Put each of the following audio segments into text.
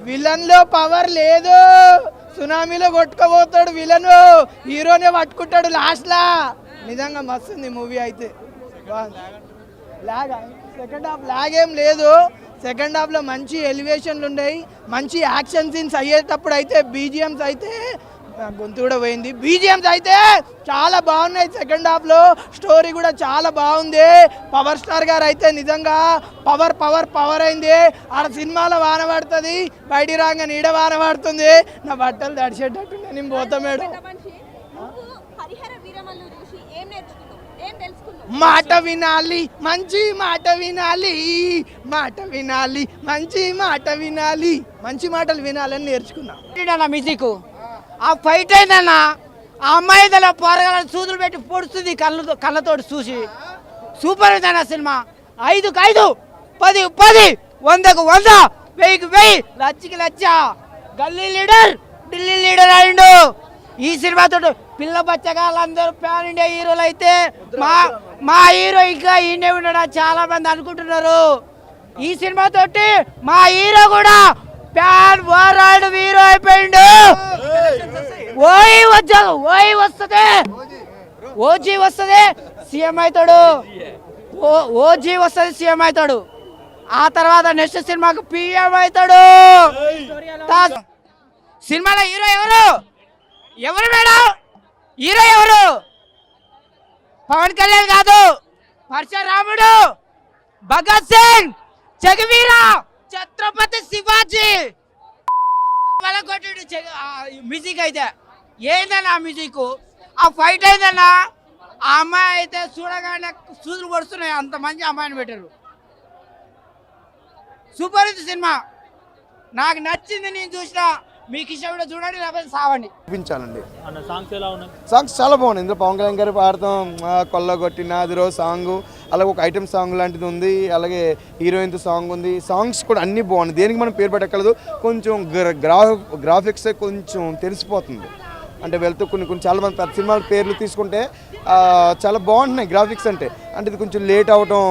Villain లో power లేదు, సునామీలో కొట్టుకోబోతాడు villain, హీరోనే పట్టుకుంటాడు లాస్ట్ లా. నిజంగా మస్తుంది మూవీ అయితే. సెకండ్ హాఫ్ లాగ్ ఏం లేదు, సెకండ్ హాఫ్లో మంచి ఎలివేషన్లు ఉన్నాయి, మంచి యాక్షన్ సీన్స్ అయ్యేటప్పుడు అయితే బీజిఎమ్స్ అయితే గొంతు కూడా పోయింది. బీజిఎమ్స్ అయితే చాలా బాగున్నాయి సెకండ్ హాఫ్లో, స్టోరీ కూడా చాలా బాగుంది. పవర్ స్టార్ గారు అయితే నిజంగా పవర్ పవర్ పవర్ అయింది. ఆడ సినిమాలో వాన పడుతుంది, బయటికి రాగా నీడ వాన పడుతుంది, నా బట్టలు తడిచేటట్టు నేను పోతా మేడం. మాట వినాలి, మంచి మాట వినాలి, మాట వినాలి, మంచి మాట వినాలి, మంచి మాటలు వినాలని నేర్చుకున్నా. మ్యూజిక్ ఆ ఫైట్ అయిందన్నా, ఆ అమ్మాయి తల పోరగాల సూదులు పెట్టి పొడుస్తుంది కళ్ళతోటి చూసి. సూపర్ అయిందన్న సినిమా. 5కు 5, 10కు 10, 100కు 100, 1000కు 1000, లచ్చికి లచ్చ. గల్లీ లీడర్ ఢిల్లీ లీడర్ అయిండు ఈ సినిమాతో. పిల్ల బచ్చగాళ్ళందరూ ప్యాన్ ఇండియా హీరోలు అయితే మా హీరో ఇంకా ఈయనే ఉండడా చాలా మంది అనుకుంటున్నారు. ఈ సినిమాతోటి మా హీరో కూడా ప్యాన్ వరల్డ్ హీరో అయిపోయిండు. ఓజీ వస్తుంది సీఎం అవుతాడు, ఓజీ వస్తుంది సీఎం అవుతాడు. ఆ తర్వాత నెక్స్ట్ సినిమాకు పిఎం అవుతాడు. సినిమాలో హీరో ఎవరు మేడం? హీరో ఎవరు? పవన్ కళ్యాణ్ కాదు, పరశురాముడు, భగత్ సింగ్, జగవీర, ఛత్రపతి శివాజీ. మ్యూజిక్ అయితే ఏందన్నా మ్యూజిక్, ఆ ఫైట్ అయిందన్నా. ఆ అమ్మాయి అయితే చూడగానే సూదులు పడుతున్నాయి, అంత మంచి అమ్మాయిని పెట్టారు. సూపర్ ఇది సినిమా, నాకు నచ్చింది. నేను చూసిన, మీకు ఇష్టం కూడా చూడండి, లేకపోతే సావండి. చూపించాలండి. సాంగ్స్ చాలా బాగున్నాయి. ఇందులో పవన్ కళ్యాణ్ గారు పాడతాం, కొల్లగొట్టిన అదిరో సాంగ్, అలాగే ఒక ఐటమ్ సాంగ్ లాంటిది ఉంది, అలాగే హీరోయిన్తో సాంగ్ ఉంది. సాంగ్స్ కూడా అన్నీ బాగున్నాయి, దేనికి మనం పేరు పెట్టగలదు. కొంచెం గ్రాఫిక్స్ కొంచెం తెలిసిపోతుంది. అంటే వెళ్తూ కొన్ని చాలా మంది పెద్ద సినిమాల పేర్లు తీసుకుంటే చాలా బాగుంటున్నాయి గ్రాఫిక్స్ అంటే ఇది కొంచెం లేట్ అవటం,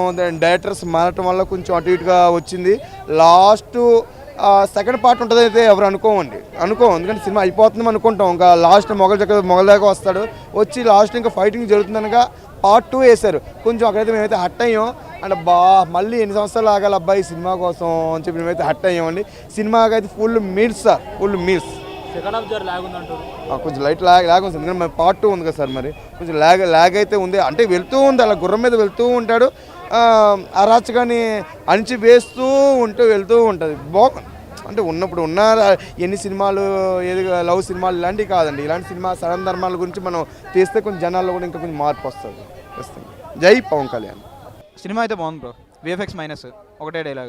డైరెక్టర్స్ మారటం వల్ల కొంచెం అటు ఇటుగా వచ్చింది. లాస్ట్ సెకండ్ పార్ట్ ఉంటుంది అయితే ఎవరు అనుకోమండి, ఎందుకంటే సినిమా అయిపోతుంది అనుకుంటాం. ఇంకా లాస్ట్ మొగల దాకా వస్తాడు, వచ్చి లాస్ట్ ఇంకా ఫైటింగ్ జరుగుతుందనగా పార్ట్ 2 వేశారు. కొంచెం అక్కడైతే మేమైతే హట్ అయ్యాం. అంటే మళ్ళీ ఎన్ని సంవత్సరాలు ఆగాలి అబ్బాయి సినిమా కోసం అని చెప్పి మేమైతే హట్ అయ్యామండి. సినిమాకి అయితే ఫుల్ మీల్స్. కొంచెం లైట్ లాగ్ ఉంది, ఎందుకంటే పార్ట్ 2 ఉంది కదా సార్, మరి కొంచెం లాగ్ అయితే ఉంది. అంటే వెళ్తూ ఉంది, అలా గుర్రం మీద వెళ్తూ ఉంటాడు, అరాచకాన్ని అణిచి వేస్తూ వెళ్తూ ఉంటుంది. బాగుంది. అంటే ఉన్నప్పుడు ఎన్ని సినిమాలు ఏది లవ్ సినిమాలు ఇలాంటివి కాదండి. ఇలాంటి సినిమా సడన్ ధర్మాల గురించి మనం తీస్తే కొంచెం జనాల్లో కూడా ఇంకా కొంచెం మార్పు వస్తుంది. జై పవన్ కళ్యాణ్. సినిమా అయితే బాగుంది బ్రో, విఎఫ్ఎక్స్ మైనస్ ఒకటే డైలాగ్.